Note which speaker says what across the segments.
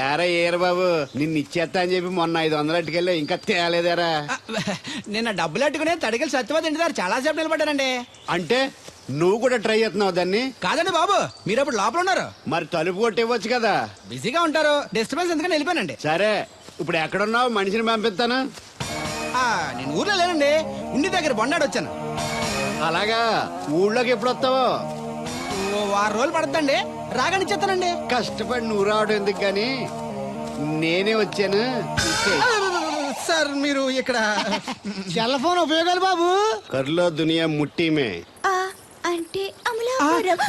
Speaker 1: ఏరా ఏరు బాబు నిన్ను ఇచ్చేస్తా అని చెప్పి మొన్న 500 అట్టుకెళ్ళి ఇంకా తేలేదారా?
Speaker 2: నిన్న డబ్బులు అట్టుకునే తడికలు సత్యవతి ఇంటి దగ్గర చాలా సేపు నిలబడ్డానండి.
Speaker 1: అంటే నువ్వు కూడా ట్రై చేస్తున్నావు దాన్ని?
Speaker 2: కాదండి బాబు, మీరు అప్పుడు లోపల ఉన్నారు.
Speaker 1: మరి తలుపు కొట్టివ్వచ్చు కదా.
Speaker 2: బిజీగా ఉంటారు, డిస్టర్బెన్స్ ఎందుకని వెళ్ళిపోయానండి.
Speaker 1: సరే ఇప్పుడు ఎక్కడున్నావు? మనిషిని పంపిస్తాను.
Speaker 2: నేను ఊర్లో లేనండి, ఇంటి దగ్గర బొండాడు వచ్చాను.
Speaker 1: అలాగా, ఊళ్ళోకి ఎప్పుడు వస్తావో?
Speaker 2: ఓ 6 రోజులు పడుతుందండి, రాగానే చెప్తానండి.
Speaker 1: కష్టపడి నువ్వు రావడం ఎందుకు గాని నేనే వచ్చాను.
Speaker 2: సార్ మీరు ఇక్కడ
Speaker 3: సెల్ ఫోన్ ఉపయోగాలు బాబు.
Speaker 1: కర్లో దునియా ముట్టిమే
Speaker 4: అంటే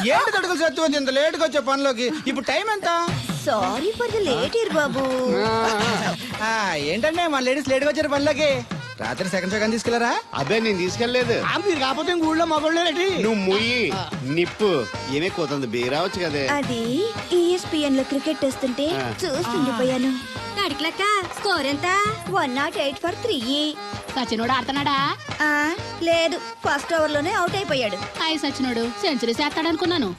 Speaker 2: ఏంటి తడుకులు సత్యవతి ఇంత లేటుగా వచ్చే పనిలోకి? ఇప్పుడు టైం ఎంత?
Speaker 4: సారీ ఫర్ ద లేట్ ఇయర్ బాబు.
Speaker 2: ఏంటంటే మన లేడీస్ లేట్గా వచ్చారు పనిలోకి. రాత్రి సెకండ్ సెకండ్ తీసుకెళ్లారా?
Speaker 1: అదే నేను తీసుకెళ్లేదు.
Speaker 3: మీరు కాకపోతే ఊళ్ళో మగోళ్ళేటి.
Speaker 1: నువ్వు ముయ్యి నిప్పు ఏమే కోతుంది బీరావచ్చు కదే.
Speaker 4: అది ESPN లో క్రికెట్ వస్తుంటే చూస్తుండిపోయాను.
Speaker 5: కడిక్లక్క స్కోర్ ఎంత?
Speaker 4: 108 for 3.
Speaker 5: సచినోడు ఆడుతున్నాడా?
Speaker 4: లేదు, ఫస్ట్ ఓవర్ లోనే అవుట్ అయిపోయాడు.
Speaker 5: సచినోడు సెంచరీ చేస్తాడనుకున్నాను.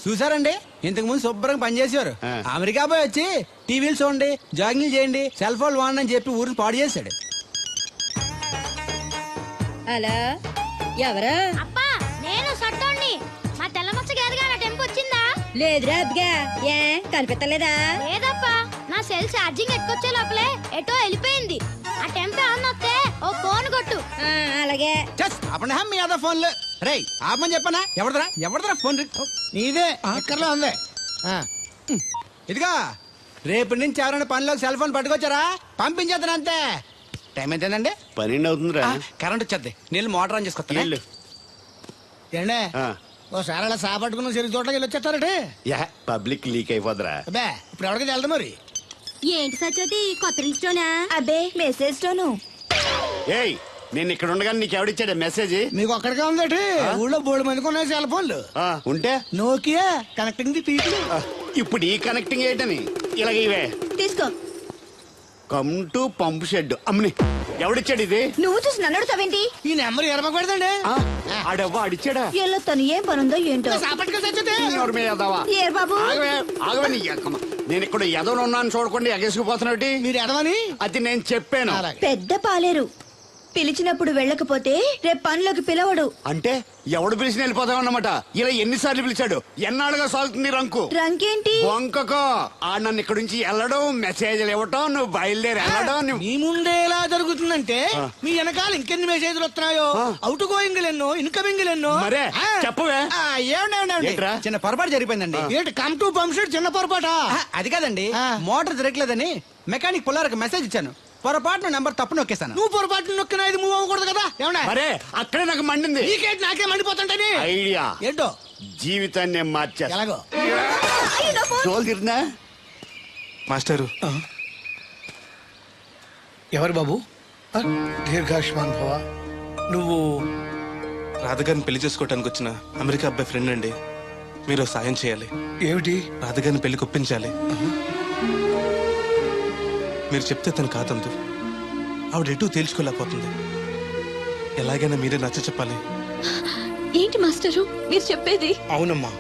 Speaker 2: చూసారండి, ఇంతకు ముందు శుభ్రంగా పనిచేసేవారు. అమెరికా పోయి వచ్చి టీవీలు చూడండి, జాగింగ్ చేయండి, సెల్ ఫోన్ వాడండి అని చెప్పి ఊరిని పాడు చేశాడు.
Speaker 6: అలా ఎవరా?
Speaker 5: అబ్బా నేను సట్టోండి. మా తెల్లమచ్చ గారిగా నా టెంపు వచ్చిందా?
Speaker 6: లేదురా అబ్బగా, ఏ కనిపెట్టలేదా?
Speaker 5: లేదప్పా, నా సెల్ ఛార్జింగ్ ఎక్కొచ్చే లోపలే ఎటో వెళ్ళిపోయింది. ఆ టెంపు ఏమన్నా వస్తే ఓ ఫోన్ కొట్టు.
Speaker 6: అలాగే
Speaker 2: అప్పుడు మీ అదా ఫోన్లు రే ఆపమని చెప్పనా? ఎవడదరా ఫోన్?
Speaker 3: నీదే ఎక్కర్లో ఉంది.
Speaker 2: ఇదిగా రేపు నుంచి ఎవరైనా పనిలోకి సెల్ ఫోన్ పట్టుకొచ్చారా పంపించేద్దాను అంతే. టైం ఎంతేనండి?
Speaker 1: 12 అవుతుందిరా.
Speaker 2: కరెంట్ వచ్చేద్ది, నీళ్ళు మోటార్ ఆన్ చేసుకొస్తా.
Speaker 3: ఏండే ఓసారి అలా సాపట్టుకున్న చెరుకు తోటకి వెళ్ళి వచ్చేస్తారటే.
Speaker 1: Public leak అయిపోద్రా.
Speaker 3: అబ్బే ఇప్పుడు ఎవరికి వెళ్దాం మరి?
Speaker 5: ఏంటి సత్యవతి కొత్త లిస్టోనా?
Speaker 4: అబ్బే మెసేజ్ తోను.
Speaker 1: ఏయ్ నేను ఇక్కడ ఉండగా నీకు ఎవడిచ్చాడే మెసేజ్?
Speaker 3: మీకు ఒక్కడికే ఉందటి. ఊళ్ళో 3 మందికి ఉన్నాయి సెల్ ఫోన్లు.
Speaker 1: ఉంటే
Speaker 3: నోకియా కనెక్టింగ్ ది పీపుల్.
Speaker 1: ఇప్పుడు ఈ కనెక్టింగ్ ఏంటని ఇలాగ ఇవే
Speaker 4: తీసుకో.
Speaker 1: Come to pump shed. అమ్మని ఎవడిచ్చాడు ఇది?
Speaker 4: నువ్వు చూసి నన్ను అడుగుతావేంటి?
Speaker 3: ఈ నెంబర్ ఎరమకు పెడదండి.
Speaker 1: ఆడవ్వ అడిచాడా?
Speaker 4: ఎల్లో తను ఏం పనుందో ఏంటో.
Speaker 3: సాపట్టుకు చచ్చితే
Speaker 1: ఎవరి మీద ఎదవా?
Speaker 4: ఏర్ బాబు,
Speaker 1: ఆగవే నీ అక్కమ్మ. నేను ఇక్కడ ఎదవను ఉన్నాను చూడకుండా ఎగేసుకుపోతున్నట్టు.
Speaker 3: మీరు ఎడవని
Speaker 1: అది నేను చెప్పాను.
Speaker 4: పెద్ద పాలేరు. పిలిచినప్పుడు వెళ్ళకపోతే రేపు పనిలోకి పిలవడు.
Speaker 1: అంటే ఎవడు పిలిచిన వెళ్ళిపోతామన్నమాట. ఇలా ఎన్నిసార్లు పిలిచాడు? ఎన్నాళ్ళుగా సాగుతుంది రంకు?
Speaker 4: రంకేంటి?
Speaker 1: వంకకో ఆ నన్ను ఇక్కడ నుంచి వెళ్ళడం, మెసేజ్లు ఇవ్వటం, నువ్వు బయలుదేరి వెళ్ళడం.
Speaker 3: మీ ముందే ఎలా జరుగుతుందంటే మీ వెనకాల ఇంకెన్ని మెసేజ్లు వస్తున్నాయో. అవుట్ గోయింగ్ ఎన్నో, ఇన్కమింగ్ ఎన్నో.
Speaker 1: మరే చెప్పవే.
Speaker 2: ఏంట్రా? చిన్న పొరపాటు జరిగిపోయిందండి.
Speaker 3: ఏంటి కమ్ టు పంప్ షెడ్ చిన్న పొరపాట?
Speaker 2: అది కాదండి, మోటార్ తిరగలేదని మెకానిక్ పుల్లారకు మెసేజ్ ఇచ్చాను. పొరపాటున నెంబర్ తప్పు నొక్కేశాను.
Speaker 3: నువ్వు పొరపాటు నొక్కినా ఇది మూవ్ అవ్వకూడదు కదా. ఏమన్నా
Speaker 1: మరే అక్కడే నాకు మండింది.
Speaker 3: నీకేంటి నాకే మండిపోతుంటని
Speaker 1: ఐడియా
Speaker 3: ఏంటో
Speaker 1: జీవితాన్ని మార్చా.
Speaker 3: ఎలాగో
Speaker 1: తోలు తిరిగినా
Speaker 7: మాస్టరు.
Speaker 3: ఎవరు బాబు? దీర్ఘాయుష్మాన్ భవ. నువ్వు
Speaker 7: రాధగారిని పెళ్లి చేసుకోవటానికి వచ్చిన అమెరికా అబ్బాయి ఫ్రెండ్ అండి. మీరు సాయం చేయాలి.
Speaker 3: ఏమిటి?
Speaker 7: రాధగారిని పెళ్లి కొప్పించాలి. మీరు చెప్తే తను కాదందు. ఆవిడ ఎటూ తేల్చుకోలేకపోతుంది. ఎలాగైనా మీరే నచ్చ చెప్పాలి.
Speaker 5: ఏంటి మాస్టరు మీరు చెప్పేది?
Speaker 3: అవునమ్మా,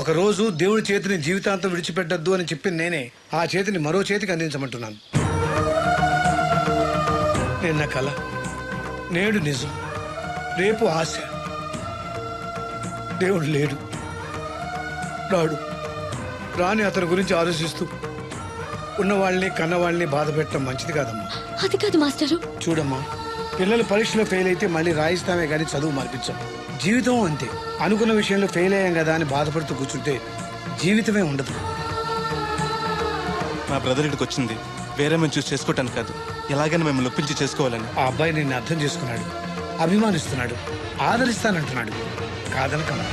Speaker 3: ఒకరోజు దేవుడి చేతిని జీవితాంతం విడిచిపెట్టద్దు అని చెప్పింది నేనే. ఆ చేతిని మరో చేతికి అందించమంటున్నాను. నిన్న కల, నేడు నిజం, రేపు ఆశ. దేవుడు లేడు, రాడు. రాని అతని గురించి ఆలోచిస్తూ ఉన్నవాళ్ళని కన్నవాళ్ళని బాధ పెట్టడం మంచిది కాదమ్మా.
Speaker 5: అది కాదు మాస్టరు.
Speaker 3: చూడమ్మా, పిల్లలు పరీక్షలో ఫెయిల్ అయితే మళ్ళీ రాయిస్తామే కానీ చదువు మార్పించాం. జీవితం అంతే. అనుకున్న విషయంలో ఫెయిల్ అయ్యాం కదా అని బాధపడుతూ కూర్చుంటే జీవితమే ఉండదు.
Speaker 7: మా బ్రదర్ ఇక్కడికి వచ్చింది వేరే మేము చూసి చేసుకోవటానికి కాదు, ఎలాగైనా మేము ఒప్పించి చేసుకోవాలని.
Speaker 3: ఆ అబ్బాయి నిన్ను అర్థం చేసుకున్నాడు, అభిమానిస్తున్నాడు, ఆదరిస్తానంటున్నాడు. కాదనకమ్మా.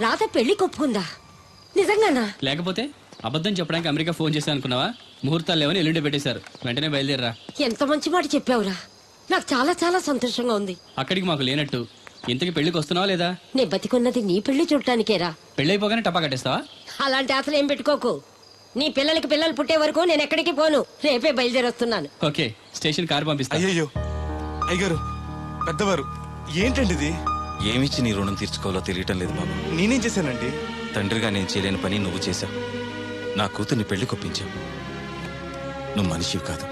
Speaker 6: రాత పెళ్లి కొప్పుకుందా? నిజంగానా?
Speaker 8: లేకపోతే అబద్ధం చెప్పడానికి అమెరికా ఫోన్ చేశా అనుకున్నావా? ముహూర్తాలు లేవని ఎల్లుండి పెట్టేశారు. వెంటనే బయలుదేరరా.
Speaker 6: ఎంత మంచి మాట చెప్పావురా. నాకు చాలా చాలా సంతోషంగా ఉంది.
Speaker 8: అక్కడికి మాకు లేనట్టు ఇంతకి పెళ్లికి వస్తున్నావా లేదా?
Speaker 6: నే బతికున్నది నీ పెళ్లి చూడటానికేరా.
Speaker 8: పెళ్ళైపోగానే టపా కట్టేస్తావా?
Speaker 6: అలాంటి ఆశలు ఏం పెట్టుకోకు. నీ పిల్లలకి పిల్లలు పుట్టే వరకు నేను ఎక్కడికి పోను. రేపే బయలుదేరొస్తున్నాను.
Speaker 8: ఓకే, స్టేషన్ కార్ పంపిస్తా.
Speaker 7: అయ్యయ్యో అయ్యగారు, పెద్దవారు, ఏంటండి ఇది?
Speaker 9: ఏమిచ్చి నీ రుణం తీర్చుకోవాలో తెలియటం లేదు బాబు.
Speaker 7: నేనేం చేశానండి?
Speaker 9: తండ్రిగా నేను చేయలేని పని నువ్వు చేశావు. నా కూతుర్ని పెళ్లి కొప్పించావు. నువ్వు మనిషివి కాదు,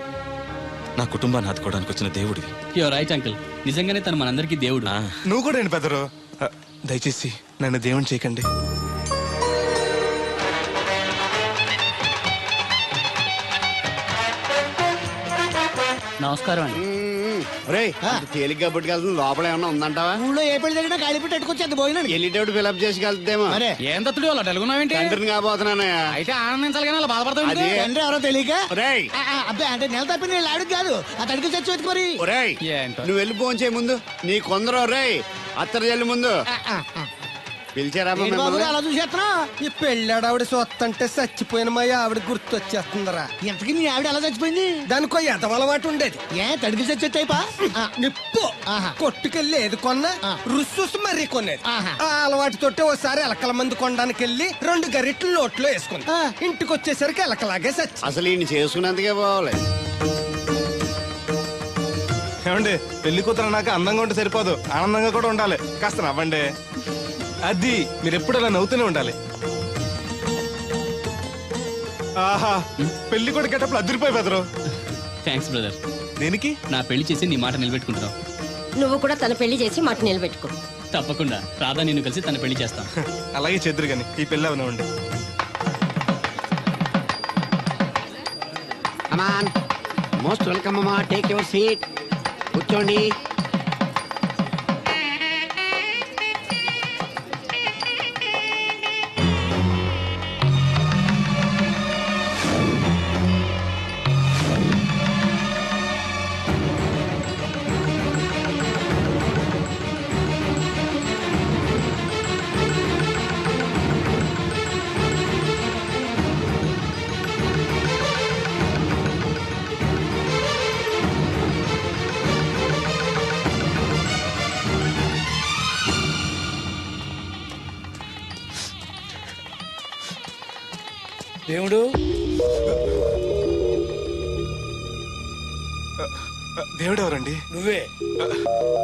Speaker 9: నా కుటుంబాన్ని ఆదుకోవడానికి వచ్చిన దేవుడివి.
Speaker 8: యువర్ రైట్ అంకుల్, నిజంగానే తను మనందరికీ దేవుడు.
Speaker 7: నువ్వు కూడా ఏంటి పెద్దరు? దయచేసి నన్ను దేవుని చేయకండి.
Speaker 8: నమస్కారం అండి.
Speaker 1: రే తేలిగ్గా పుట్టుకెళ్తుంది, లోపల ఏమన్నా ఉందంటావా?
Speaker 2: ఊళ్ళో ఏ పెళ్లి జరిగినా గాలి పెట్టి ఎట్టుకొచ్చేది పోయినాడు.
Speaker 1: వెళ్ళేటప్పుడు ఫిలప్ చేసి వెళ్తేమో.
Speaker 8: ఏం తత్తుడు అలా తెలుగున్నావేంటి?
Speaker 1: తండ్రిని కాబోతున్నానయ్యా.
Speaker 8: అయితే ఆనందించాలి కానీ అలా బాధపడతావు.
Speaker 1: అది
Speaker 2: తండ్రి ఎవరో తెలియక
Speaker 1: ఒరేయ్,
Speaker 2: అబ్బాయి అంటే నెల తప్పింది నేను ఆవిడకి కాదు ఆ తడికి చచ్చి వెతుకు మరి.
Speaker 1: ఒరేయ్,
Speaker 8: ఏంటో.
Speaker 1: నువ్వు వెళ్ళి ఫోన్ చేయ ముందు. నీ కొందరు రేయ్ అత్తరు జల్లి ముందు పిలిచారా
Speaker 2: ఏంటి బాబు అలా చూసేస్తున్నా?
Speaker 10: ఈ పెళ్ళాడావిడ సొత్తంటే చచ్చిపోయిన మా ఆవిడ గుర్తొచ్చేస్తుందరా.
Speaker 2: ఇంతకీ నీ ఆవిడ ఎలా చచ్చిపోయింది?
Speaker 10: దానికో ఎంత అలవాటు ఉండేది.
Speaker 2: ఏ తడికి చచ్చేటైపా?
Speaker 10: నిప్పు కొట్టుకెళ్ళి ఏది కొన్నా రుస్సుస్ మరీ కొనేది.
Speaker 2: ఆహా.
Speaker 10: ఆ అలవాటుతోటి ఓసారి ఎలకల మంది కొనడానికి వెళ్ళి 2 గరిట్లు నోట్లో వేసుకుంది. ఇంటికి వచ్చేసరికి ఎలకలాగే చచ్చి.
Speaker 1: అసలు ఈయన చేసుకున్నందుకే పోవాలి.
Speaker 7: ఏమండి, పెళ్లి కూతురు నాకు అందంగా ఉంటే సరిపోదు, ఆనందంగా కూడా ఉండాలి. కాస్త నవ్వండి. అది మీరు ఎప్పుడు అలా నవ్వుతూనే ఉండాలి. ఆహా, పెళ్లి కూడా గెటప్పుడు అదిరిపోయి పెదరు.
Speaker 8: Thanks brother.
Speaker 7: దేనికి?
Speaker 8: నా పెళ్లి చేసి నీ మాట నిలబెట్టుకుంటున్నావు.
Speaker 6: నువ్వు కూడా తన పెళ్లి చేసి మాట నిలబెట్టుకో.
Speaker 8: తప్పకుండా రాధా నిన్ను కలిసి తన పెళ్లి చేస్తాం.
Speaker 7: అలాగే చెద్దురు గాని ఈ పెళ్ళి అవనివ్వండి.
Speaker 1: అమాన్ మోస్ట్ వెల్కమ్ అమ్మా, టేక్ యువర్ సీట్, కూర్చోండి.
Speaker 3: దేవుడు
Speaker 7: దేవుడు ఎవరండి?
Speaker 3: నువ్వే.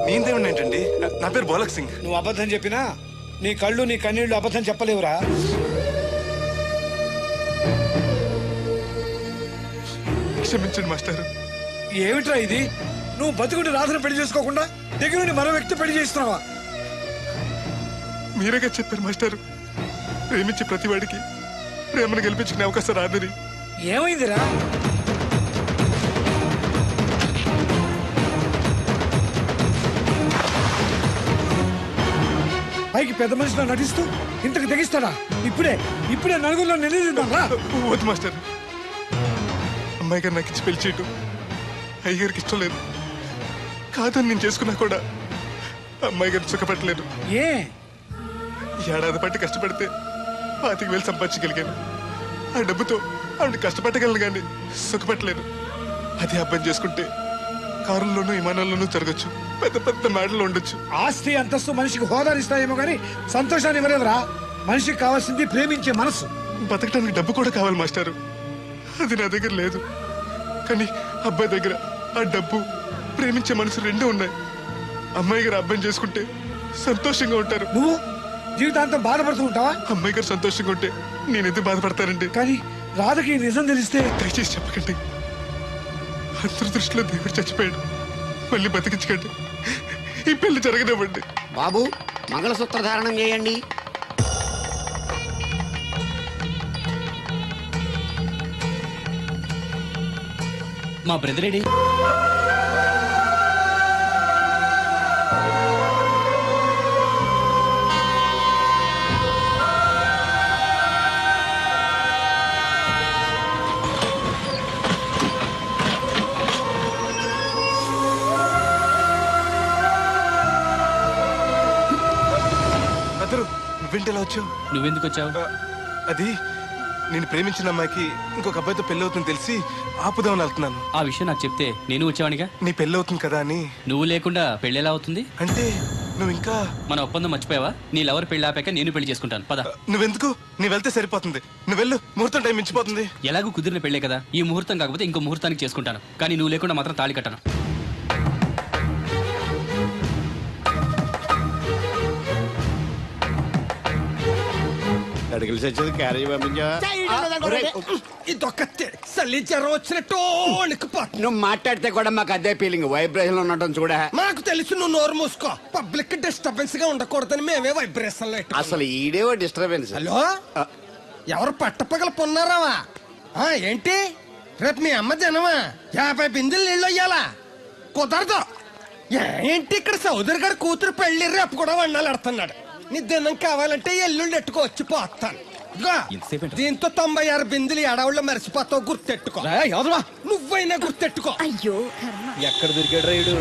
Speaker 7: నేను దేవుడు ఏంటండి? నా పేరు బోలక్ సింగ్.
Speaker 3: నువ్వు అబద్ధం చెప్పినా నీ కళ్ళు నీ కన్నీళ్లు అబద్ధం చెప్పలేవురా.
Speaker 7: క్షమించండి మాస్టర్.
Speaker 3: ఏమిట్రా ఇది? నువ్వు బతుకుంటే రాధను పెళ్లి చేసుకోకుండా దగ్గర నుండి మరో వ్యక్తి పెళ్లి చేస్తున్నావా?
Speaker 7: మీరేగా చెప్పారు మాస్టర్, ప్రేమించే ప్రతి వాడికి ప్రేమను గెలిపించుకునే అవకాశం రాదని.
Speaker 3: ఏమైందిరా? పైకి పెద్ద మనిషిలో నటిస్తూ ఇంతకు తెగిస్తాడా? ఇప్పుడే నలుగురిలో నిలదీద్దాం రా.
Speaker 7: వద్దు మాస్టర్, అమ్మాయి గారు నాకు ఇచ్చి పెళ్లి చేయటం అయ్యగారికి ఇష్టం లేదు. కాదని నేను చేసుకున్నా కూడా అమ్మాయి గారిని సుఖపెట్టలేదు.
Speaker 3: ఏ
Speaker 7: ఏడాది పట్టి కష్టపడితే 25,000 సంపాదించగలిగాను. ఆ డబ్బుతో ఆవిడ కష్టపట్టగలను కానీ సుఖపెట్టలేదు. అదే అబ్బాయి చేసుకుంటే కారుల్లోనూ విమానాల్లోనూ తిరగచ్చు, పెద్ద పెద్ద మేడలు ఉండొచ్చు.
Speaker 3: ఆస్తి అంతస్తు మనిషికి హోదానిస్తాయేమో కానీ సంతోషాన్ని ఇవ్వలేదురా. మనిషికి కావాల్సింది ప్రేమించే మనసు.
Speaker 7: బతకడానికి డబ్బు కూడా కావాలి మాస్టారు, అది నా దగ్గర లేదు. కానీ అబ్బాయి దగ్గర ఆ డబ్బు, ప్రేమించే మనసు రెండూ ఉన్నాయి. అమ్మాయి గారు అబ్బాయిని చేసుకుంటే సంతోషంగా ఉంటారు.
Speaker 3: నువ్వు జీవితాంతం బాధపడుతూ ఉంటావా?
Speaker 7: అమ్మాయి గారు సంతోషంగా ఉంటే నేను ఎందుకు బాధపడతానండి?
Speaker 3: కానీ రాధకి ఈ నిజం తెలిస్తే
Speaker 7: దయచేసి చెప్పకండి. అందరి దృష్టిలో దేవుడు చచ్చిపోయాడు, మళ్ళీ బతికించకండి. ఈ పెళ్లి జరగనివ్వండి.
Speaker 1: బాబు మంగళసూత్ర ధారణం చేయండి.
Speaker 8: మా బ్రదర్ ఏడి?
Speaker 7: అందరూ నువ్వేంటి ఎలా వచ్చావు?
Speaker 8: నువ్వెందుకు వచ్చావు?
Speaker 7: అది నేను ప్రేమించిన అమ్మాయికి ఇంకొక అబ్బాయితో పెళ్లి అవుతుంది తెలిసి ఆపుదామని వెళ్తున్నాను.
Speaker 8: ఆ విషయం నాకు చెప్తే నేను వచ్చావనిగా.
Speaker 7: నీ పెళ్లి అవుతుంది కదా అని.
Speaker 8: నువ్వు లేకుండా పెళ్లి ఎలా అవుతుంది?
Speaker 7: అంటే నువ్వు ఇంకా
Speaker 8: మన ఒప్పందం మర్చిపోయావా? నీ లవర్ పెళ్లి ఆపాక నేను పెళ్లి చేసుకుంటాను. పద.
Speaker 7: నువ్వెందుకు? నీ వెళ్తే సరిపోతుంది. నువ్వు వెళ్ళు, ముహూర్తం టైం మించిపోతుంది.
Speaker 8: ఎలాగూ కుదిరిన పెళ్లే కదా, ఈ ముహూర్తం కాకపోతే ఇంకో ముహూర్తానికి చేసుకుంటాను. కానీ నువ్వు లేకుండా మాత్రం తాళి కట్టను.
Speaker 1: అడిగిలి వచ్చేది క్యారేజ్ పంపించావా?
Speaker 10: ఇదొక చలి జ్వరం వచ్చినట్టు వణికిపోతుంది.
Speaker 1: నువ్వు మాట్లాడితే కూడా మాకు అదే ఫీలింగ్, వైబ్రేషన్ ఉండటం చూడ.
Speaker 10: మాకు తెలుసు, నువ్వు నోరు మూసుకో. పబ్లిక్ డిస్టర్బెన్స్ గా ఉండకూడదని మేమే వైబ్రేషన్ లో పెట్టుకున్నాం.
Speaker 1: అసలు ఈడేవో డిస్టర్బెన్స్.
Speaker 10: హలో, ఎవరు పట్టపగల పొన్నారావా? ఏంటి రేపు మీ అమ్మ జనమా 50 బిందులు నీళ్ళు అయ్యాలా? కుదరదు. ఏంటి ఇక్కడ సౌదరి గారు కూతురు పెళ్లి రేపు కూడా వండాలి ఆడుతున్నాడు. నీ దినం కావాలంటే ఎల్లుండి ఎట్టుకో వచ్చి పోతాను. దీంతో 96 బిందులు ఎడవుల్లో మరిచిపోతావు, గుర్తెట్టుకో. నువ్వైనా గుర్తెట్టుకో.
Speaker 4: అయ్యో
Speaker 9: ఎక్కడ దొరికాడు రైడు?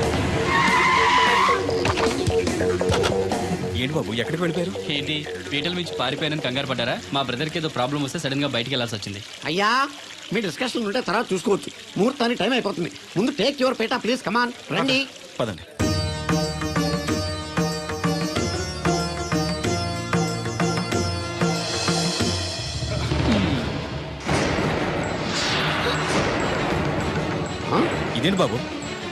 Speaker 9: ఏంటి బాబు, ఎక్కడికి వెళ్ళిపోయారు?
Speaker 8: ఏంటి పీటల నుంచి పారిపోయానని కంగారు పడ్డారా? మా బ్రదర్కి ఏదో ప్రాబ్లం వస్తే సడన్ గా బయటికి వెళ్ళాల్సి వచ్చింది.
Speaker 1: అయ్యా, మీ డిస్కషన్ ఉంటే తర్వాత చూసుకోవచ్చు. ముహూర్తానికి టైం అయిపోతుంది. ముందు టేక్ యువర్ పేటా ప్లీజ్. కమాన్ రండి.
Speaker 9: పదండి. ఇదేంటి బాబు,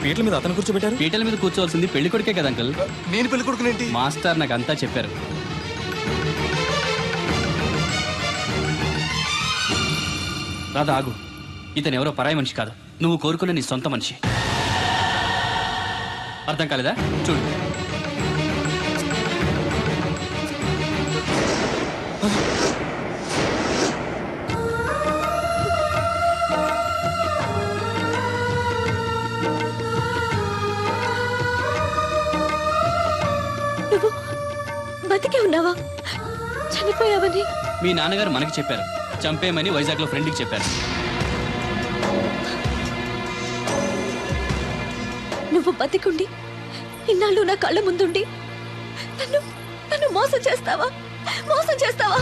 Speaker 9: పీటల మీద అతను కూర్చోబెట్టారు?
Speaker 8: పీటల మీద కూర్చోవాల్సింది పెళ్లి కొడుకే కదా అంకుల్.
Speaker 7: నేను పెళ్లి కొడుకునేంటి?
Speaker 8: మాస్టర్ నాకు అంతా చెప్పారు. రాధా ఆగు, ఇతను ఎవరో పరాయి మనిషి కాదు, నువ్వు కోరుకునే నీ సొంత మనిషి. అర్థం కాలేదా? చూడు.
Speaker 4: నువ్వు బతికే ఉన్నావా? చనిపోయావని
Speaker 8: మీ నాన్నగారు మనకి చెప్పారు, చంపేయమని వైజాగ్ లో ఫ్రెండ్కి చెప్పారు.
Speaker 4: నువ్వు బతికుండి ఇన్నాళ్ళు నా కళ్ళ ముందుండి నన్ను నన్ను మోసం చేస్తావా? మోసం చేస్తావా?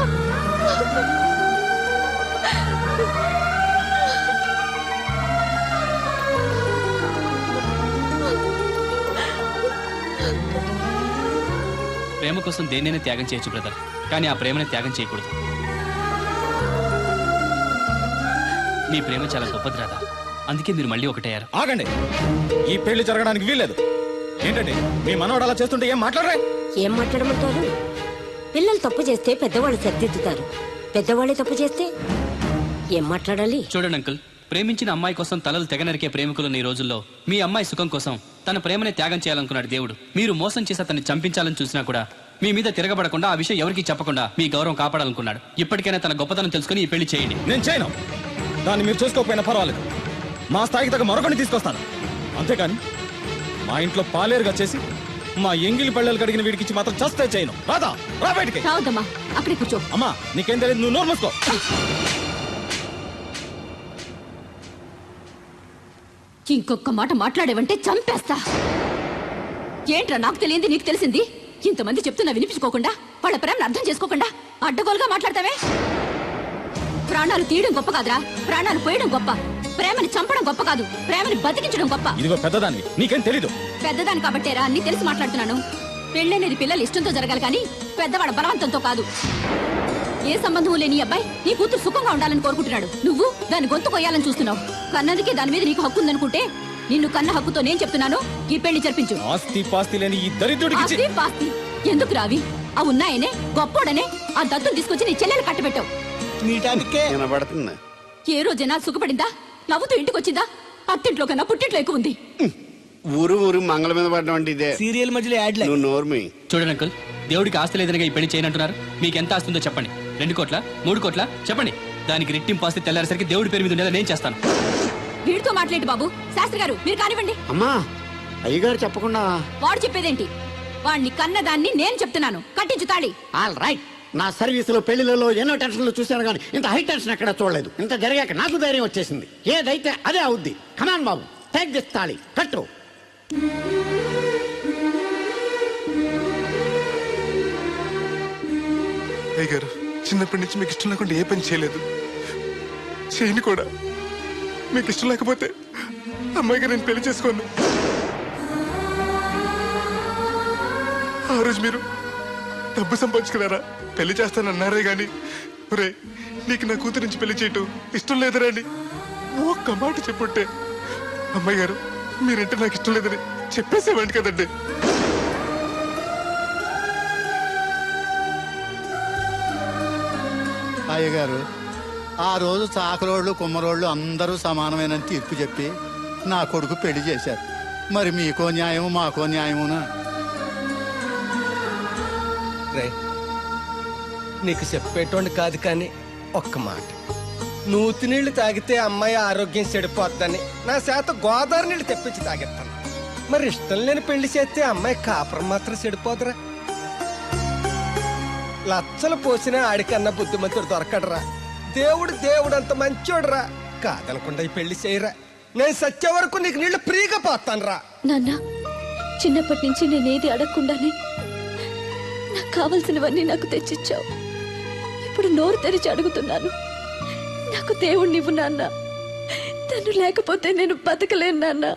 Speaker 8: ప్రేమ కోసం దేన్నైనా త్యాగం చేయొచ్చు బ్రదర్, కానీ ఆ ప్రేమని త్యాగం చేయకూడదు. నీ ప్రేమ చాలా గొప్పది రాదా, అందుకే మీరు మళ్ళీ ఒకటయ్యారు.
Speaker 9: ఆగండి, ఈ పెళ్లి జరగడానికి వీల్లేదు. ఏంటండి మీ మనవాడు అలా చేస్తుంటే ఏం మాట్లాడరా?
Speaker 6: ఏం మాట్లాడమంటారు? పిల్లలు తప్పు చేస్తే పెద్దవాళ్ళు సర్దిద్దుతారు, పెద్దవాళ్ళే తప్పు చేస్తే ఏం మాట్లాడాలి?
Speaker 8: చూడండి అంకుల్, ప్రేమించిన అమ్మాయి కోసం తలలు తెగనరికే ప్రేమికులు ఈ రోజుల్లో మీ అమ్మాయి సుఖం కోసం తన ప్రేమని త్యాగం చేయాలనుకున్నాడు దేవుడు. మీరు మోసం చేసి అతన్ని చంపించాలని చూసినా కూడా మీ మీద తిరగబడకుండా, ఆ విషయం ఎవరికి చెప్పకుండా మీ గౌరవం కాపాడాలనుకున్నాడు. ఇప్పటికైనా తన గొప్పతనం తెలుసుకుని ఈ పెళ్లి చేయండి.
Speaker 9: నేను చేయను. దాన్ని మీరు చూసుకోకపోయినా పర్వాలేదు, మా స్థాయికి తగ్గ మరొకరిని తీసుకొస్తాను. అంతేకాని మా ఇంట్లో పాలేరుగా చేసి మా ఎంగిలి పళ్ళలు కడిగిన వీడికి మాత్రం చస్తే చేయను. రాదా, రా బయటికి.
Speaker 4: రావద్దమ్మా, అక్కడే కూర్చో.
Speaker 9: అమ్మా నీకేం తెలియదు, నువ్వు నోరు మూసుకో.
Speaker 4: ఇంకొక మాట మాట్లాడేవంటే చంపేస్తా. ఏంట్రా నాకు తెలియంది నీకు తెలిసింది? ఇంతమంది చెప్తున్నా వినిపించుకోకుండా, వాళ్ళ ప్రేమను అర్థం చేసుకోకుండా అడ్డగోలుగా మాట్లాడతావే. ప్రాణాలు తీయడం గొప్ప కాదురా, ప్రాణాలు పోయడం గొప్ప. ప్రేమని చంపడం గొప్ప కాదు, ప్రేమని బతికించడం గొప్ప.
Speaker 9: ఇదిగో పెద్దదాన్ని, నీకేం తెలీదు.
Speaker 4: పెద్దదాని కాబట్టేరా అన్ని తెలిసి మాట్లాడుతున్నాను. పెళ్ళనేది పిల్లలు ఇష్టంతో జరగాలి కానీ పెద్దవాడ బలవంతంతో కాదు. ఏ సంబంధం లేని అబ్బాయి నీ కూతురు సుఖంగా ఉండాలని కోరుకుంటున్నాడు. నువ్వు దాన్ని గొంతు కొయ్యాలని చూస్తున్నావు. కన్నదికే దాని మీద నీకు హక్కు ఉందనుకుంటే నిన్ను కన్న హక్కుతో నేను చెప్తున్నాను, ఈ పెళ్లి జరిపించు.
Speaker 9: ఆస్తి పాస్తి లేని ఈ దరిద్రుడికి
Speaker 4: ఆస్తి పాస్తి ఎందుకు రావి? ఆ ఉన్నాయనే గొప్పోడనే ఆ దత్తుని తీసుకొచ్చి నీ చెల్లెలు కట్టబెట్టావు.
Speaker 1: వినబడుతుంది.
Speaker 4: ఏ రోజైనా సుఖపడిందా? నవ్వుతూ ఇంటికి వచ్చిందా? అత్తింట్లో కన్నా పుట్టింట్లో ఎక్కువ ఉంది.
Speaker 1: ఊరు ఊరు మంగళ మీద పడడం అంటే ఇదే.
Speaker 2: సీరియల్ మధ్యలో యాడ్
Speaker 1: నువ్వు నోర్మి.
Speaker 8: చూడండి అంకుల్, దేవుడికి ఆస్తి లేదనగా ఈ పెళ్లి చేయనంటున్నారు. మీకు ఎంత ఆస్తి ఉందో చెప్పండి. 2 కోట్ల 3 కోట్ల చెప్పండి. దానికి రెట్టింపు ఆస్తి తెల్లారేసరికి దేవుడి పేరు మీద ఉండేలా నేను చేస్తాను.
Speaker 4: వీడితో మాట్లాడి బాబు. శాస్త్రి గారు మీరు కానివ్వండి.
Speaker 1: అమ్మా, అయ్యగారు చెప్పకుండా.
Speaker 4: వాడు చెప్పేదేంటి? వాడిని కన్నదాన్ని నేను చెప్తున్నాను, కట్టించు తాళి.
Speaker 1: All right. నా సర్వీసులో పెళ్లిలలో ఎన్నో టెన్షన్లు చూశాను కానీ ఇంత హై టెన్షన్ ఎక్కడ చూడలేదు. ఇంత జరిగాక నాకు ధైర్యం వచ్చేసింది. ఏదైతే అదే అవుద్ది. కమాన్ బాబు, టేక్ దిస్ తాళి, కట్టు.
Speaker 7: అయ్యగారు, చిన్నప్పటి నుంచి మీకు ఇష్టం లేకుండా ఏ పని చేయలేదు, చేయని కూడా. మీకు ఇష్టం లేకపోతే అమ్మాయి గారు నేను పెళ్లి చేసుకోను. ఆ రోజు మీరు డబ్బు సంపాదించుకున్నారా, పెళ్లి చేస్తానన్నారే గాని ఒరే నీకు నా కూతురు నుంచి పెళ్లి చేయటం ఇష్టం లేదురా అని ఒక్క మాట చెప్పుంటే అమ్మాయి గారు మీరంటే నాకు ఇష్టం లేదని చెప్పేసేవాడి కదండి.
Speaker 11: అయ్యగారు ఆ రోజు చాకరోళ్ళు కుమ్మరోళ్ళు అందరూ సమానమైన తీర్పు చెప్పి నా కొడుకు పెళ్లి చేశారు. మరి మీకో న్యాయము మాకో న్యాయమునా?
Speaker 10: రే నీకు చెప్పేటోండి కాదు కానీ ఒక్క మాట, నూతి నీళ్లు తాగితే అమ్మాయి ఆరోగ్యం చెడిపోద్దని నా చేత గోదావరి నీళ్లు తెప్పించి తాగేస్తాను. మరి ఇష్టం లేని పెళ్లి చేస్తే అమ్మాయి కాపురం మాత్రం చెడిపోదురా? లచ్చలు పోసినా ఆడికన్నా బుద్ధిమంతుడు దొరకడరా. దేవుడు దేవుడు అంత మంచోడురా. కాదనకుండా ఈ పెళ్లి చేయరా. నేను సచ్చే వరకు నీకు నీళ్లు ఫ్రీగా పోతాను రా.
Speaker 4: నాన్న, చిన్నప్పటి నుంచి నేనేది అడగకుండానే నాకు కావలసినవన్నీ నాకు తెచ్చిచ్చావు. ఇప్పుడు నోరు తెరిచి అడుగుతున్నాను, నాకు దేవుణ్ణివ్వు నాన్న. తను లేకపోతే నేను బతకలేను నాన్న.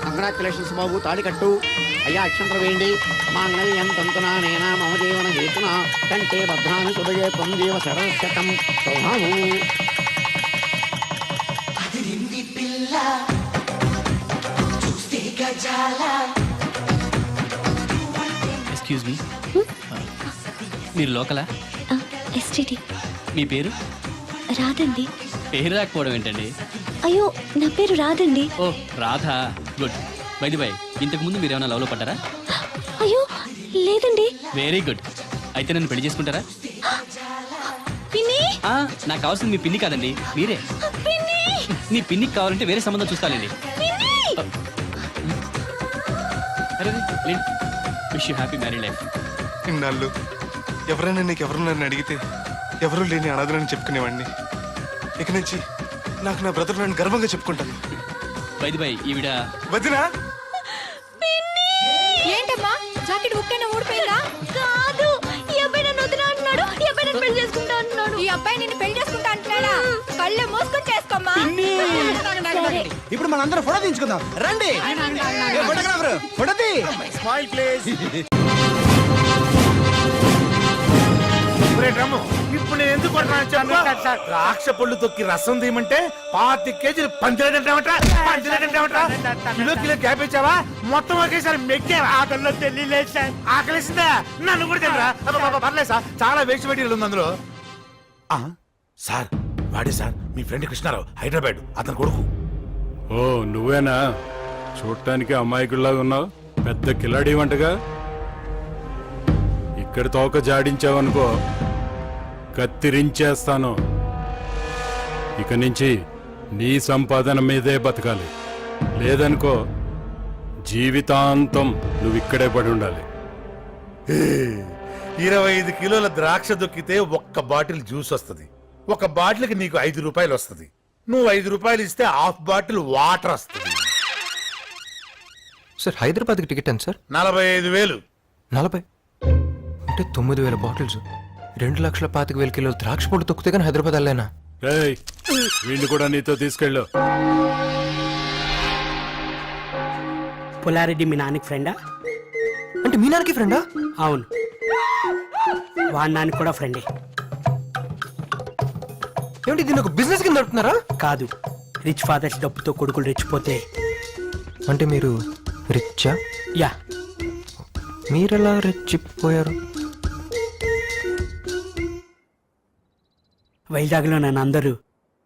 Speaker 1: కంగ్రాచులేషన్స్ బాబు, తాళి కట్టు. అయ్యా అక్షంతలు వేయండి. మా అన్నయ్య ఎంతంతునా నేనా మమ జీవన హేతునా కంటే భద్రాన్ని సుభగే పొందీవ సరస్యతం స్వభావం.
Speaker 8: ఎక్స్క్యూజ్ మీ, మీరు లోకలా?
Speaker 4: ఎస్టీటీ.
Speaker 8: మీ పేరు?
Speaker 4: రాదండి.
Speaker 8: పేరు రాకపోవడం ఏంటండి?
Speaker 4: అయ్యో, నా పేరు రాదండి.
Speaker 8: ఓ Radha, good. By the by, ఇంతకు ముందు మీరు ఏమైనా లవ్లో పడ్డారా?
Speaker 4: అయ్యో లేదండి.
Speaker 8: Very good. అయితే నన్ను పెళ్లి చేసుకుంటారా?
Speaker 4: పిన్ని,
Speaker 8: నాకు కావాల్సింది మీ పిన్ని కాదండి, మీరే.
Speaker 4: పిన్ని,
Speaker 8: నీ పిన్నికి కావాలంటే వేరే సంబంధం చూస్తానండి.
Speaker 4: పిన్ని.
Speaker 8: అరే wish you happy married life.
Speaker 7: ఇన్నాళ్ళు ఎవరైనా నీకు ఎవరున్నారని అడిగితే ఎవరూ లేని అనాథలని చెప్పుకునేవాడిని. ఇక నుంచి నాకు నా బ్రదర్ నన్ను గర్వంగా చెప్పుకుంటాను.
Speaker 8: బై ది బై, ఈవిడ
Speaker 7: వదినా.
Speaker 4: ఏంటమ్మా, జాకెట్ ఉక్కైనా ఊడిపోయిందా? కాదు, ఈ అబ్బాయి నన్ను వదినా అంటున్నాడు. ఈ అబ్బాయి నన్ను పెళ్లి చేసుకుంటా అంటున్నాడు. ఈ అబ్బాయి నిన్ను పెళ్లి చేసుకుంటా అంటున్నాడా? కళ్ళు మూసుకొని చేసుకోమ్మా.
Speaker 2: ఇప్పుడు మనందరం ఫోటో తీయించుకుందాం రండి. ఫోటోగ్రాఫర్ ఫోటో తీ.
Speaker 12: ఇప్పుడు నేను ఎందుకు ద్రాక్ష పళ్ళు తొక్కి రసం తీయమంటే 25 కేజీలు పంచలేదంటావట కిలో కిలో క్యాపేచావా? మొత్తం ఒకేసారి మెక్కావా? ఆకలిలో తెలియలేదు సార్. ఆకలిసిందా? నన్ను కూడా తినరా? పర్లేదు సార్, చాలా వేస్ట్ మెటీరియల్ ఉంది అందులో. సార్ వాడే సార్, మీ ఫ్రెండ్ కృష్ణారావు, హైదరాబాద్, అతను కొడుకు.
Speaker 13: ఓ నువ్వేనా? చూడటానికి అమాయకుల్లాగా ఉన్నావు, పెద్ద కిలాడి వంటగా. ఇక్కడ తోక జాడించావనుకో కత్తిరించేస్తాను. ఇక నుంచి నీ సంపాదన మీదే బతకాలి, లేదనుకో జీవితాంతం నువ్వు ఇక్కడే పడి ఉండాలి.
Speaker 12: 25 కిలోల ద్రాక్ష దొక్కితే ఒక్క బాటిల్ జ్యూస్ వస్తుంది. ఒక బాటిల్కి నీకు 5 రూపాయలు వస్తుంది. నువ్వు 5 రూపాయలు ఇస్తే హాఫ్ బాటిల్ వాటర్ వస్తుంది.
Speaker 14: సార్ హైదరాబాద్కి టికెట్ ఎంత సార్?
Speaker 12: 45,000.
Speaker 14: 40 అంటే 9,000 బాటిల్స్, 2,25,000 కిలోలు ద్రాక్ష పొడి తొక్కితే కానీ హైదరాబాద్ వెళ్ళలేనా?
Speaker 13: వీళ్ళు కూడా నీతో తీసుకెళ్ళు.
Speaker 15: పుల్లారెడ్డి మీ నాన్నకి ఫ్రెండా?
Speaker 14: అంటే మీ నాన్నకి ఫ్రెండా?
Speaker 15: అవును, వాడి నాన్న కూడా ఫ్రెండే.
Speaker 14: ఏమిటి దీన్ని ఒక బిజినెస్ కింద నడుపుతున్నారా?
Speaker 15: కాదు, రిచ్ ఫాదర్స్ డబ్బుతో కొడుకులు రెచ్చిపోతే.
Speaker 14: అంటే మీరు రిచ్చా?
Speaker 15: యా.
Speaker 14: మీరెలా రెచ్చిపోయారు?
Speaker 15: వైజాగ్లో నన్ను అందరూ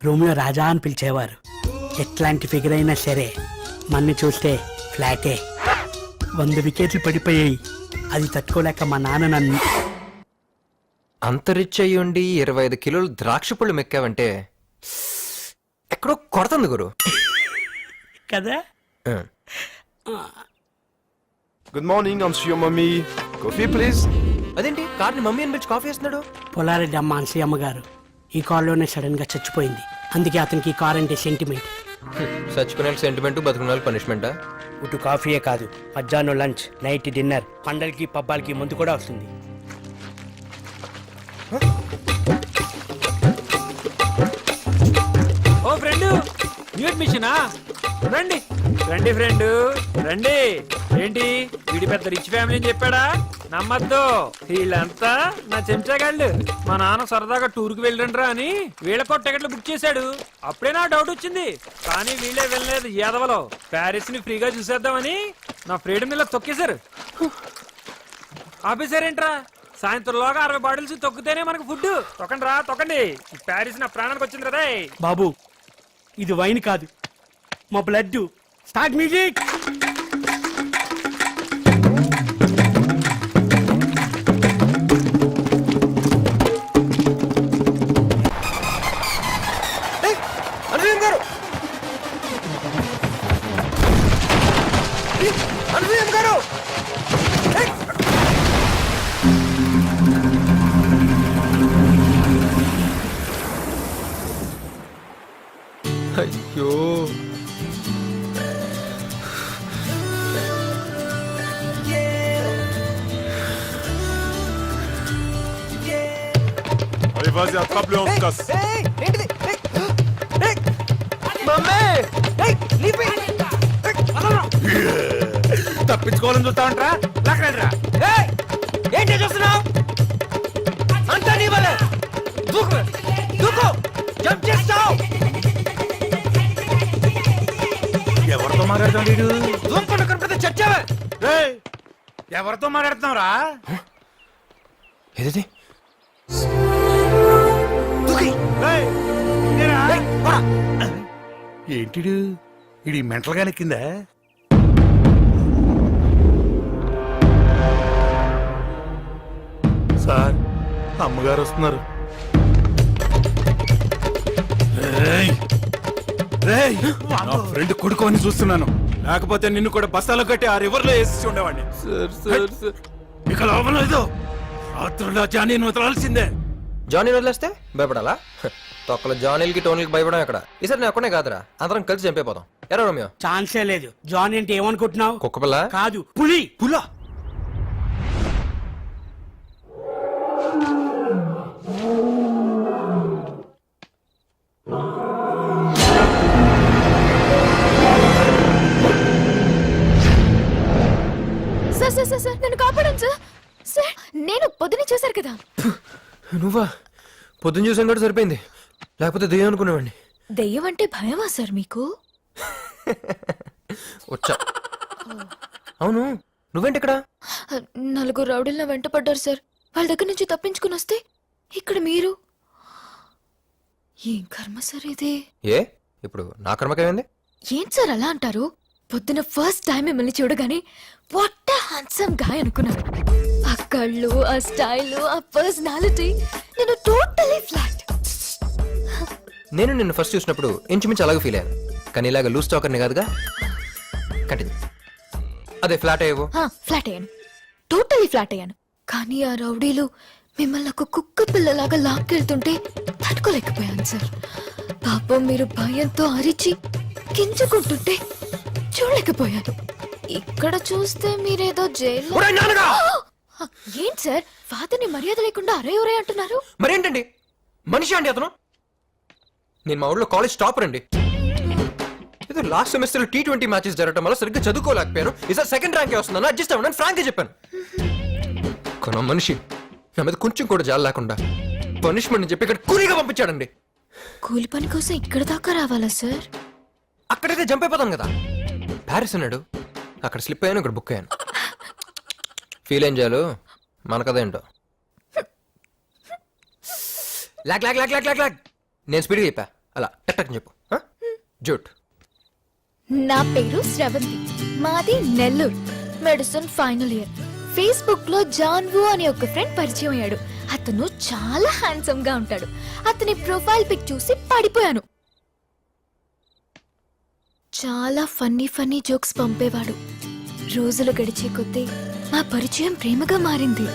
Speaker 15: రూమ్లో రాజా అని పిలిచేవారు. ఎట్లాంటి ఫిగర్ అయినా సరే మన్ని చూస్తే ఫ్లాటే. 100 వికెట్లు పడిపోయాయి. అది తట్టుకోలేక మా నాన్న నన్ను.
Speaker 14: అంత రిచ్ అయ్యి ఉండి 25 కిలోలు ద్రాక్ష పళ్ళు మెక్కావంటే ఎక్కడో కొడుతుంది గురు
Speaker 15: కదా.
Speaker 13: Good morning, I'm mummy. Coffee please.
Speaker 14: అదేంటి కార్ని మమ్మీ అని పిలిచి కాఫీ వేస్తున్నాడు?
Speaker 15: పుల్లారెడ్డి అమ్మ అన్సూయమ్మ గారు ఈ కారులోనే సడన్ గా చచ్చిపోయింది. అందుకే అతనికి ఈ కార్ అంటే సెంటిమెంట్.
Speaker 14: చచ్చిపోయిన సెంటిమెంట్, బతుకున్న పనిష్మెంటా?
Speaker 15: ఇటు కాఫీయే కాదు, మధ్యాహ్నం లంచ్, నైట్ డిన్నర్, పండగకి పబ్బాలకి ముందు కూడా వస్తుంది.
Speaker 16: ఓ ఫ్రెండ్, న్యూ అడ్మిషనా? రండి రండి ఫ్రెండ్ రండి. ఏంటి వీడి పెద్ద రిచ్ ఫ్యామిలీ అని చెప్పాడా? నమ్మద్దు, వీళ్ళంతా నా చెంచాగాళ్ళు. మా నాన్న సరదాగా టూర్కి వెళ్ళండ్రా అని వీళ్ళకో టికెట్లు బుక్ చేశాడు. అప్పుడే నా డౌట్ వచ్చింది, కానీ వీళ్ళే వెళ్ళలేదు. యాదవలో ప్యారిస్ ని ఫ్రీగా చూసేద్దామని నా ఫ్రీడమ్ ఇలా తొక్కేశారు. ఆపేశారేంట్రా? సాయంత్రంలోగా 60 బాటిల్స్ తొక్కితేనే మనకు ఫుడ్. తొక్కండి రా, తొక్కండి. ఈ ప్యారిస్ నా ప్రాణానికి వచ్చింది రే.
Speaker 15: బాబు ఇది వైన్ కాదు, మా బ్లడ్. Start music.
Speaker 14: అనుసూయం గారు, అనుసూయం గారు. అయ్యో,
Speaker 13: Allez, vas-y, attrape-le en casse.
Speaker 12: తప్పించుకోవాలని చూస్తా ఉంటా. లాక్కలేదురా.
Speaker 14: ఏంటి చూస్తున్నావు? అంతా నీ వల్లే. దూకు, దూకు, జంప్ చేస్తావు.
Speaker 12: ఎవరితో మాట్లాడుతావు వీడు?
Speaker 14: దూకుండా కనిపిస్తే చచ్చావే.
Speaker 12: ఏయ్, ఎవరితో మాట్లాడుతున్నావురా?
Speaker 14: ఏది
Speaker 12: ఏయ్, ఇదేరా? ఏంటిడు ఇది మెంటల్ గా నెక్కిందా? సార్, అమ్మగారు వస్తున్నారు.
Speaker 9: నా ఫ్రెండ్ కొడుకు అని చూస్తున్నాను, లేకపోతే నిన్ను కూడా బస్తాలో కట్టి ఆ రివర్ లో వేసి ఉండేవాడిని. ఇక లోపల లేదు, రాత్రుల్లో జానీని వదలాల్సిందే.
Speaker 14: జానీ వదిలేస్తే భయపడాలా? తొక్కల జానీలకి టోనీలకి భయపడం ఎక్కడ? ఈసారి నేను ఒక్కనే కాదురా, అందరం కలిసి చంపేపోతాం. ఎరా రోమియో?
Speaker 15: ఛాన్సే లేదు. జాన్ అంటే ఏమనుకుంటున్నావు?
Speaker 14: కుక్కపిల్ల
Speaker 15: కాదు, పులి.
Speaker 9: పులా?
Speaker 4: సార్ సార్ సార్ సార్, నన్ను కాపాడండి సార్. సార్, నేను పొద్దునే చూశారు కదా.
Speaker 14: నువ్వా? పొద్దున్న చూసాను కూడా సరిపోయింది, లేకపోతే దెయ్యం అనుకునేవాడిని.
Speaker 4: దెయ్యం అంటే భయమా సార్ మీకు?
Speaker 14: వచ్చా. అవును, నువ్వేంటి ఇక్కడ?
Speaker 4: నలుగురు రౌడీలను వెంట పడ్డారు సార్. వాళ్ళ దగ్గర నుంచి తప్పించుకుని వస్తే ఇక్కడ మీరు. ఏం కర్మ సార్ ఇది?
Speaker 14: ఏ ఇప్పుడు నా కర్మకేమైంది?
Speaker 4: ఏం సార్ అలా అంటారు? పొద్దున ఫస్ట్ టైం మిమ్మల్ని చూడగానే వాట్ ఎ హ్యాండ్సమ్ గాయ్ అనుకున్నాను. ఆ కళ్ళు, ఆ స్టైల్, ఆ పర్సనాలిటీ, నేను టోటలీ ఫ్లాట్.
Speaker 14: నేను నిన్ను ఫస్ట్ చూసినప్పుడు ఇంచుమించు అలాగే ఫీల్ అయ్యాను, కానీ ఇలాగ లూజ్ టాకర్ని కాదుగా. కంటిన్యూ. అదే ఫ్లాట్ అయ్యేవో.
Speaker 4: ఫ్లాట్ అయ్యాను, టోటలీ ఫ్లాట్ అయ్యాను. కానీ ఆ రౌడీలు మిమ్మల్ని ఒక కుక్క పిల్లలాగా లాక్కెళ్తుంటే తట్టుకోలేకపోయాను సార్. పాపం మీరు భయంతో అరిచి గింజుకుంటుంటే చూడలేకపోయాను. ఇక్కడ చూస్తే మీరేదో జైల్లో. ఏంటి సార్, ఫాదర్ని మర్యాద లేకుండా అరే ఒరే అంటున్నారు?
Speaker 14: మరేంటండి, మనిషి అండి అతను. నేను మా ఊళ్ళో కాలేజ్ టాపర్ అండి. ఏదో లాస్ట్ సెమిస్టర్ T20 మ్యాచెస్ జరగడం వల్ల సరిగ్గా చదువుకోలేకపోయాను. ఈసారి సెకండ్ ర్యాంకే వస్తుందని అడ్జస్ట్ అవ్వడానికి ఫ్రాంక్ గా చెప్పాను. కొన మనిషి నా మీద కొంచెం కూడా జాలి లేకుండా పనిష్మెంట్ చెప్పి ఇక్కడ కూలీగా పంపించాడండి.
Speaker 4: కూలి పని కోసం ఇక్కడ దాకా రావాలా సార్?
Speaker 14: అక్కడైతే జంప్ అయిపోతాను కదా. ప్యారిస్ అన్నాడు, అక్కడ స్లిప్ అయ్యాను, ఇక్కడ బుక్ అయ్యాను. ఫీల్ ఏం చేయాలి మన కథ ఏంటో. లాగ్ లాగ్ లాగ్ లాగ్ లాగ్ లాగ్. నేను స్పీడ్గా చెప్పా, అలా టక్ టక్ చెప్పు. జూట్.
Speaker 4: నా పేరు శ్రవంతి, మాది Nellore. Medicine final year. Facebook లో జాన్వు అనే ఒక ఫ్రెండ్ పరిచయం అయ్యాడు. అతను చాలా హ్యాండ్సమ్ గా ఉంటాడు. అతని ప్రొఫైల్ పిక్ చూసి పడిపోయాను. చాలా ఫన్నీ ఫన్నీ జోక్స్ పంపేవాడు. రోజులు గడిచే కొద్దీ మా పరిచయం ప్రేమగా మారింది.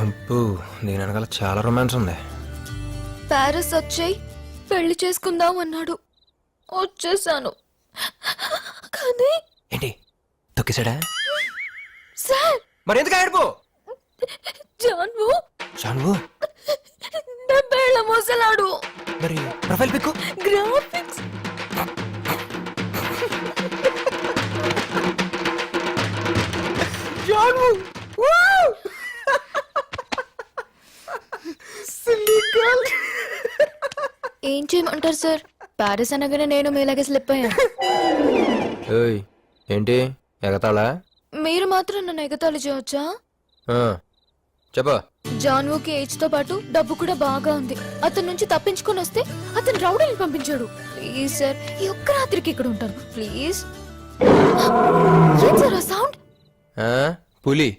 Speaker 14: అబ్బో, దీని వెనకాల చాలా రొమాన్స్ ఉంది.
Speaker 4: ప్యారిస్ వచ్చేయ్, పెళ్లి చేసుకుందాం అన్నాడు. వచ్చేసాను. కానీ
Speaker 14: ఏంటి తొక్కేశాడా?
Speaker 4: సార్,
Speaker 14: మరి ఎందుకు ఆడిపో?
Speaker 4: జాన్వు
Speaker 14: జాన్వు
Speaker 4: 70 ఏళ్ల మోసలాడు.
Speaker 14: మరి ప్రొఫైల్ పిక్,
Speaker 4: గ్రాఫిక్స్,
Speaker 14: జాన్వు
Speaker 5: గర్ల్. ఏం చేయమంటారు సార్? ప్యారిస్ అనగానే నేను మీలాగే స్లిప్ అయ్యాను.
Speaker 14: ఏయ్, ఏంటి ఎగతాళా?
Speaker 5: మీరు మాత్రం నన్ను ఎగతాళి చేయవచ్చా?
Speaker 14: చెప్పా.
Speaker 5: జాన్వోకి ఏజ్ తో పాటు డబ్బు కూడా బాగా ఉంది. అతని నుంచి తప్పించుకొని వస్తే అతను రౌడీని పంపించాడు. ప్లీజ్ సార్, ఈ ఒక్క రాత్రికి ఇక్కడ ఉంటాను ప్లీజ్. ఏం సార్ ఆ సౌండ్?
Speaker 14: పులి.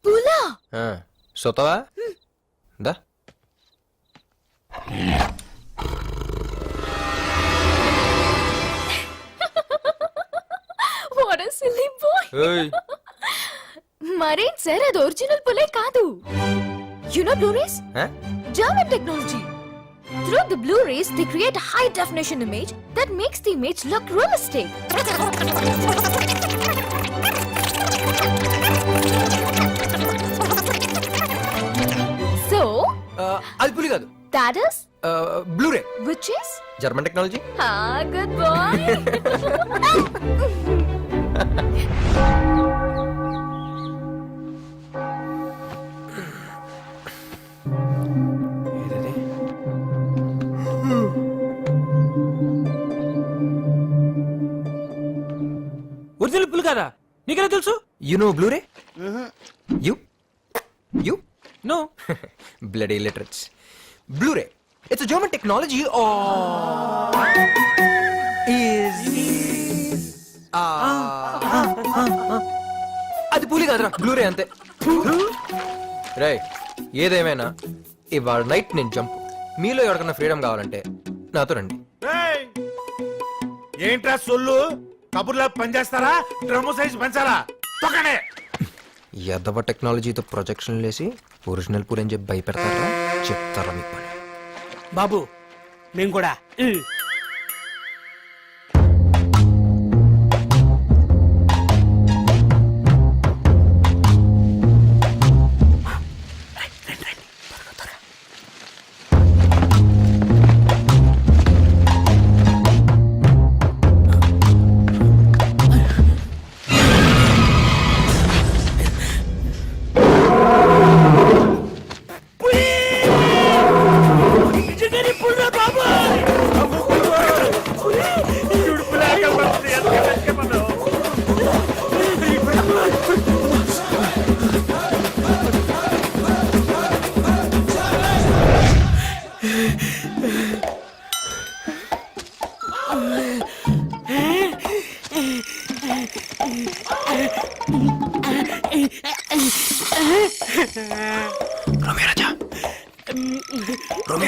Speaker 5: పులా?
Speaker 14: సొతవా దా.
Speaker 5: What a silly boy. మరేం సార్, అది ఒరిజినల్ పులే కాదు. You know Blu-rays? German technology. Through the Blu-rays, they create a high definition image that makes the image look realistic. So,
Speaker 14: అది పులి కాదు.
Speaker 5: that is
Speaker 14: Blu-ray.
Speaker 5: which is
Speaker 14: German technology.
Speaker 5: good boy.
Speaker 16: Original పులి కదా, నీకెలా తెలుసు?
Speaker 14: You know Blu-ray? You you
Speaker 16: know.
Speaker 14: Bloody literates. Blu-ray, it's German technology. అది పులి కాదురా, బ్లూరే అంతే. రే, ఏదేమైనా ఇవాళ నైట్ నేను జంప్. మీలో ఎవరికైనా ఫ్రీడమ్ కావాలంటే నాతో రండి.
Speaker 12: ఏంట్రా సొల్లు? కబుర్లా పనిచేస్తారా? డ్రమ్ము సైజ్ పెంచాలా? తొక్కనే.
Speaker 14: ఎదవ టెక్నాలజీతో ప్రొజెక్షన్ లేసి ఒరిజినల్ పూరి అని చెప్పి భయపెడతారా? చెప్తారా మీ పని?
Speaker 15: బాబు మేము కూడా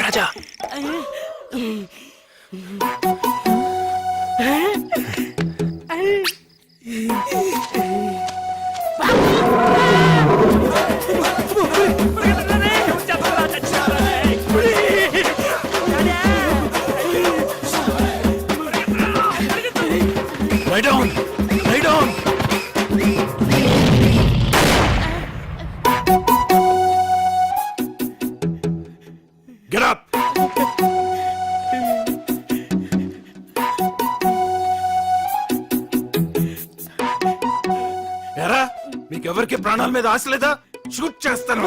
Speaker 14: రాజా
Speaker 12: Lie down! Lie down! Get up! ఎరా, మీకెవరికి ప్రాణాల మీద ఆశ లేదా? షూట్ చేస్తాను.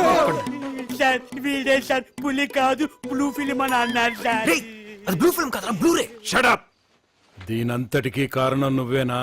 Speaker 15: సార్ వీడే సార్, పులి కాదు బ్లూ ఫిలిం అని అన్నారు సార్.
Speaker 14: అది బ్లూ ఫిల్మ్ కాదురా, బ్లూరే.
Speaker 12: Shut up. దీనంతటికీ కారణం నువ్వేనా?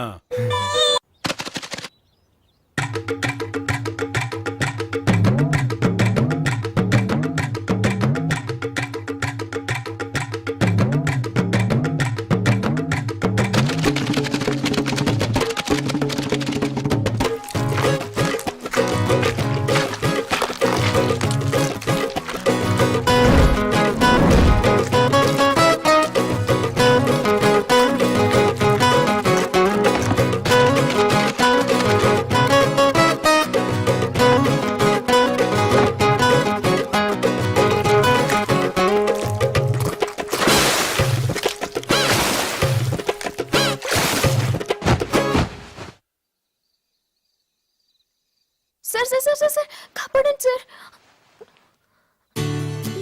Speaker 5: Sir sir sir sir sir కాపాడండి సార్.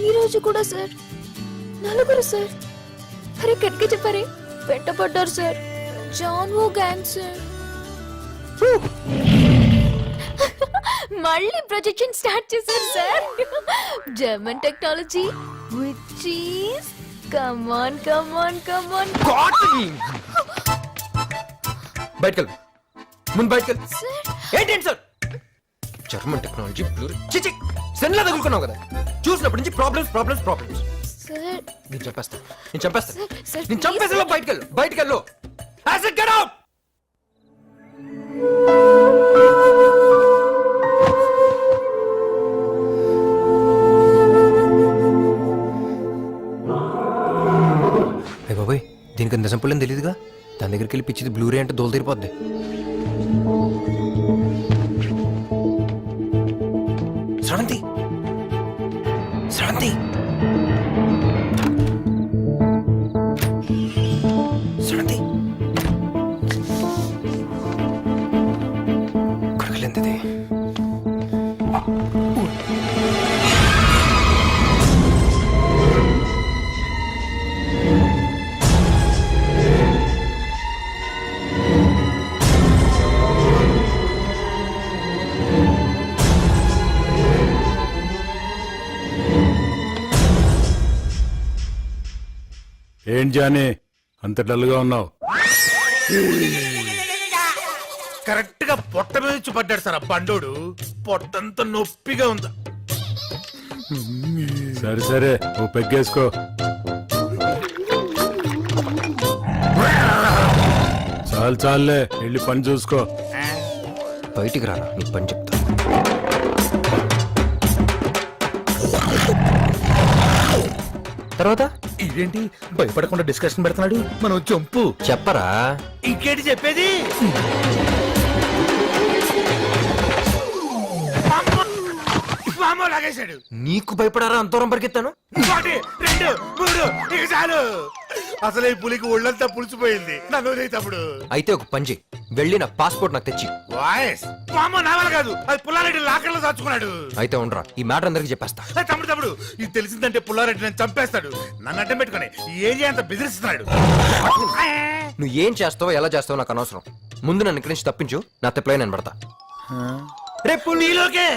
Speaker 5: ఈ రోజు కూడా సార్ నలుగురు సార్. అరే గట్టిగా చెప్పారే, వెంటపడ్డారు సార్. జాన్వో గ్యాంగ్ సార్. మళ్ళీ ప్రొజెక్షన్ స్టార్ట్ చేశారు sir. German technology which is come on, come on, come on.
Speaker 14: బయటకెళ్ళు ముందు బయటకెళ్ళు
Speaker 5: Sir,
Speaker 14: ఏంటేంటి సార్ జర్మన్ టెక్నాలజీ చిచి సెన్లా తగులుకున్నావు కదా చూసినప్పటి నుంచి ప్రాబ్లమ్స్ ప్రాబ్లమ్స్ ప్రాబ్లమ్స్
Speaker 5: sir,
Speaker 14: నేను చంపేస్తా నేను చంపేస్తా
Speaker 5: sir,
Speaker 14: నేను
Speaker 5: please,
Speaker 14: చంపేస్తా
Speaker 5: sir.
Speaker 14: బయటకెళ్ళు బయటకెళ్ళు I said get out! బాబాయ్ దీనికి నిజం పుల్లని తెలియదుగా దాని దగ్గరికి వెళ్ళి పిచ్చిది బ్లూరే అంటే దోలు తీరిపోద్ది శ్రవంతి శ్రవంతి శ్రవంతి కొరకలేంది
Speaker 9: ఏం జానీ అంత డల్గా ఉన్నావు?
Speaker 12: కరెక్ట్ గా పొట్ట మీద నుంచి పడ్డాడు సార్ ఆ బండోడు. పొట్టంతా నొప్పిగా ఉంది.
Speaker 9: సరే సరే ఓ పెగ్గేసుకో. చాలు చాలులే వెళ్ళి పని చూసుకో.
Speaker 14: బయటికి రారా నీ పని చెప్తా. తర్వాత
Speaker 12: ఇదేంటి భయపడకుండా డిస్కషన్ పెడుతున్నాడు. మనం చంపు
Speaker 14: చెప్పరా
Speaker 12: ఇంకేంటి చెప్పేది. లాగేశాడు.
Speaker 14: నీకు భయపడారా అంతరం పరిగెత్తాను.
Speaker 12: 1 2 3 ఇక చాలు. అసలు ఈ పులికి ఒళ్ళంతా పులిసిపోయింది. నన్ను తమ్ముడు
Speaker 14: అయితే ఒక పని చెయ్యి వెళ్ళి నా పాస్పోర్ట్ నాకు తెచ్చి.
Speaker 12: వాయిస్ అమ్మ నావల కాదు అది పుల్లారెడ్డి లాకర్లో దాచుకున్నాడు.
Speaker 14: అయితే ఉండరా ఈ మ్యాటర్ అందరికి చెప్పేస్తా.
Speaker 12: తమ్ముడు ఇది తెలిసిందంటే పుల్లారెడ్డి నన్ను చంపేస్తాడు. నన్ను అడ్డం పెట్టుకుని ఏం చేయంత బెదిరిస్తున్నాడు.
Speaker 14: నువ్వు ఏం చేస్తావో ఎలా చేస్తావో నాకు అనవసరం. ముందు నన్ను ఇక్కడి నుంచి తప్పించు. నా తెప్పలే నేను పడతా.
Speaker 12: రేపు నీలోకే